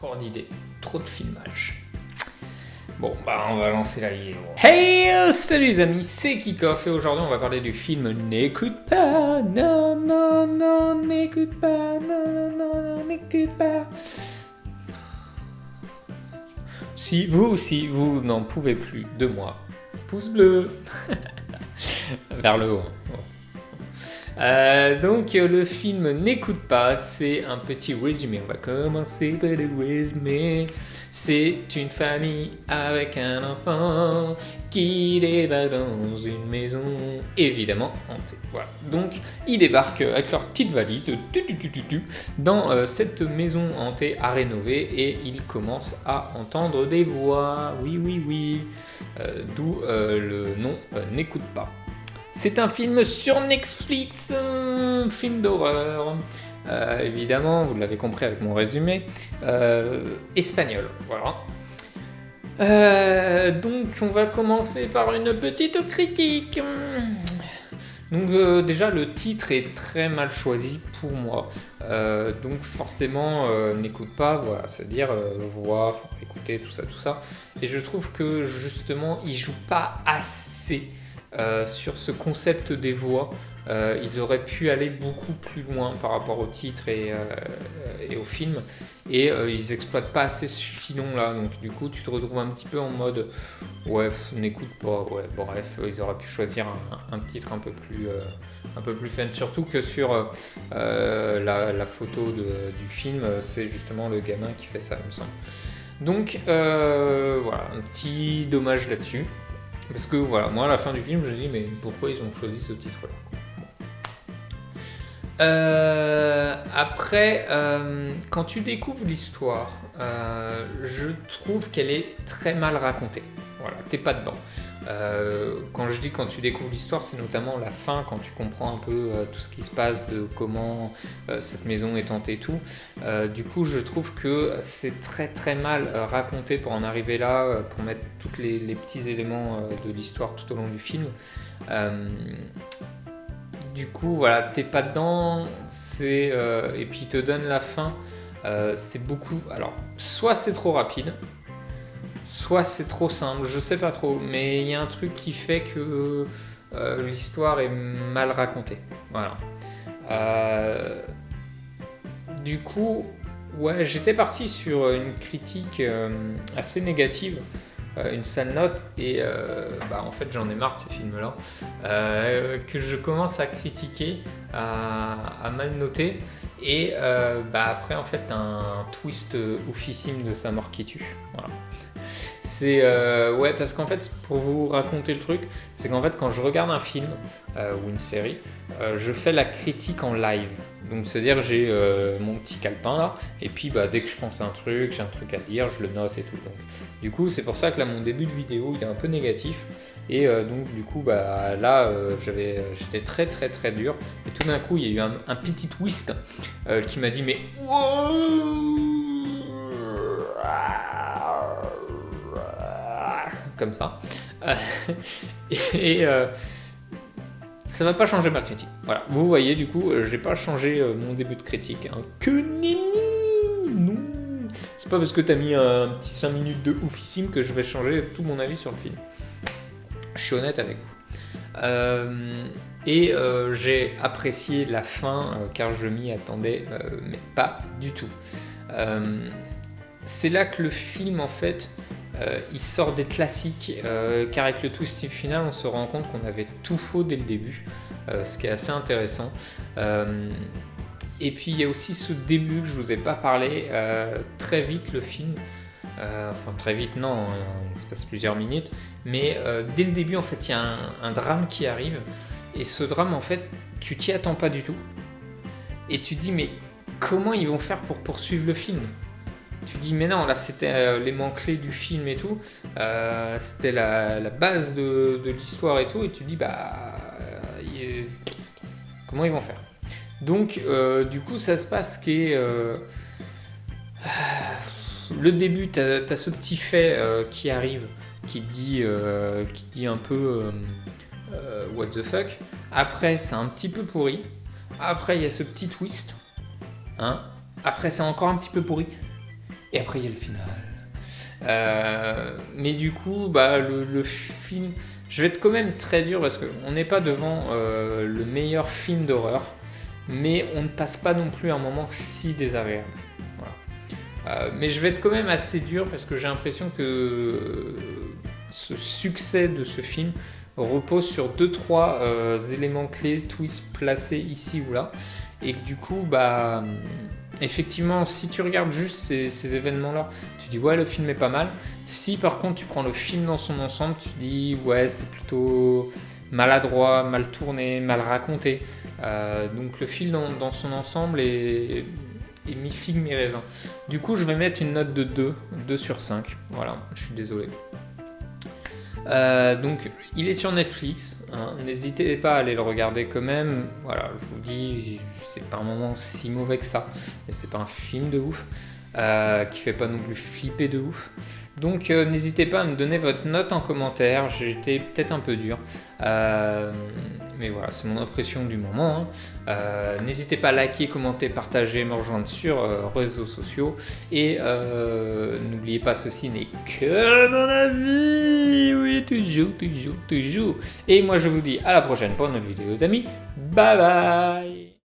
encore d'idées, trop de filmage. Bon, bah on va lancer la vidéo. Hey, salut les amis, c'est Kickoff et aujourd'hui on va parler du film N'écoute pas, non, non, non, n'écoute pas, non, non, non, n'écoute pas. Si vous aussi, vous n'en pouvez plus de moi, pouce bleu vers le haut. Donc le film N'écoute pas, c'est un petit résumé. On va commencer par le résumé. C'est une famille avec un enfant qui débarque dans une maison évidemment hantée. Voilà. Donc ils débarquent avec leur petite valise dans cette maison hantée à rénover et ils commencent à entendre des voix. Oui. D'où le nom N'écoute pas. C'est un film sur Netflix, film d'horreur, évidemment, vous l'avez compris avec mon résumé, espagnol, voilà. Donc on va commencer par une petite critique. Donc déjà le titre est très mal choisi pour moi, donc forcément n'écoute pas, voilà, c'est-à-dire voix, écouter, tout ça, et je trouve que justement il joue pas assez sur ce concept des voix. Ils auraient pu aller beaucoup plus loin par rapport au titre et au film, et ils exploitent pas assez ce filon là, donc du coup tu te retrouves un petit peu en mode ouais n'écoute pas, ouais bref, ils auraient pu choisir un titre un peu plus fun, surtout que sur la photo du film c'est justement le gamin qui fait ça il me semble. Donc voilà, un petit dommage là-dessus. Parce que voilà, moi à la fin du film, je me dis mais pourquoi ils ont choisi ce titre-là ? Après, quand tu découvres l'histoire, je trouve qu'elle est très mal racontée. Voilà, t'es pas dedans. Quand je dis quand tu découvres l'histoire, c'est notamment la fin, quand tu comprends un peu tout ce qui se passe, de comment cette maison est hantée et tout. Du coup, je trouve que c'est très très mal raconté pour en arriver là, pour mettre tous les petits éléments de l'histoire tout au long du film. Du coup, voilà, t'es pas dedans, et puis il te donne la fin. C'est beaucoup. Alors, soit c'est trop rapide, soit c'est trop simple, je sais pas trop, mais il y a un truc qui fait que l'histoire est mal racontée. Voilà. Du coup, ouais, j'étais parti sur une critique assez négative, une sale note, et en fait j'en ai marre de ces films-là, que je commence à critiquer, à mal noter, et après en fait un twist oufissime de sa mort qui tue. Voilà. C'est ouais, parce qu'en fait pour vous raconter le truc, c'est qu'en fait quand je regarde un film ou une série, je fais la critique en live. Donc c'est-à-dire j'ai mon petit calepin là, et puis dès que je pense à un truc, j'ai un truc à dire, je le note et tout. Donc du coup c'est pour ça que là mon début de vidéo il est un peu négatif, et donc du coup là j'étais très très très dur, et tout d'un coup il y a eu un petit twist qui m'a dit mais comme ça, et ça va pas changer ma critique. Voilà, vous voyez, du coup, j'ai pas changé mon début de critique. Hein. Que nenni, non. C'est pas parce que t'as mis un petit 5 minutes de oufissime que je vais changer tout mon avis sur le film. Je suis honnête avec vous. J'ai apprécié la fin, car je m'y attendais, mais pas du tout. C'est là que le film, en fait, il sort des classiques, car avec le twist final, on se rend compte qu'on avait tout faux dès le début, ce qui est assez intéressant. Et puis il y a aussi ce début que je vous ai pas parlé, très vite le film, enfin très vite non, il se passe plusieurs minutes, mais dès le début en fait il y a un drame qui arrive, et ce drame en fait tu t'y attends pas du tout, et tu te dis mais comment ils vont faire pour poursuivre le film ? Tu dis mais non, là c'était l'élément clé du film et tout, c'était la base de l'histoire et tout, et tu dis comment ils vont faire ? Donc du coup ça se passe qu'est le début, t'as ce petit fait qui arrive, qui dit un peu what the fuck. Après c'est un petit peu pourri, après il y a ce petit twist, hein. Après c'est encore un petit peu pourri. Et après, il y a le final. Mais du coup, le film, je vais être quand même très dur parce qu'on n'est pas devant le meilleur film d'horreur, mais on ne passe pas non plus un moment si désagréable. Voilà. Mais je vais être quand même assez dur parce que j'ai l'impression que ce succès de ce film repose sur 2-3 éléments clés, twists placés ici ou là, et que du coup, effectivement, si tu regardes juste ces événements-là, tu dis ouais, le film est pas mal. Si par contre tu prends le film dans son ensemble, tu dis ouais, c'est plutôt maladroit, mal tourné, mal raconté. Donc le film dans son ensemble est mi-figue, mi-raisin. Du coup, je vais mettre une note de 2 sur 5. Voilà, je suis désolé. Donc, il est sur Netflix. Hein. N'hésitez pas à aller le regarder quand même. Voilà, je vous dis, c'est pas un moment si mauvais que ça. Mais c'est pas un film de ouf. Qui fait pas non plus flipper de ouf. Donc, n'hésitez pas à me donner votre note en commentaire. J'ai été peut-être un peu dur. Mais voilà, c'est mon impression du moment. Hein. N'hésitez pas à liker, commenter, partager, me rejoindre sur réseaux sociaux. Et n'oubliez pas, ceci n'est que mon avis. Oui, toujours. Et moi, je vous dis à la prochaine pour une autre vidéo, les amis. Bye bye.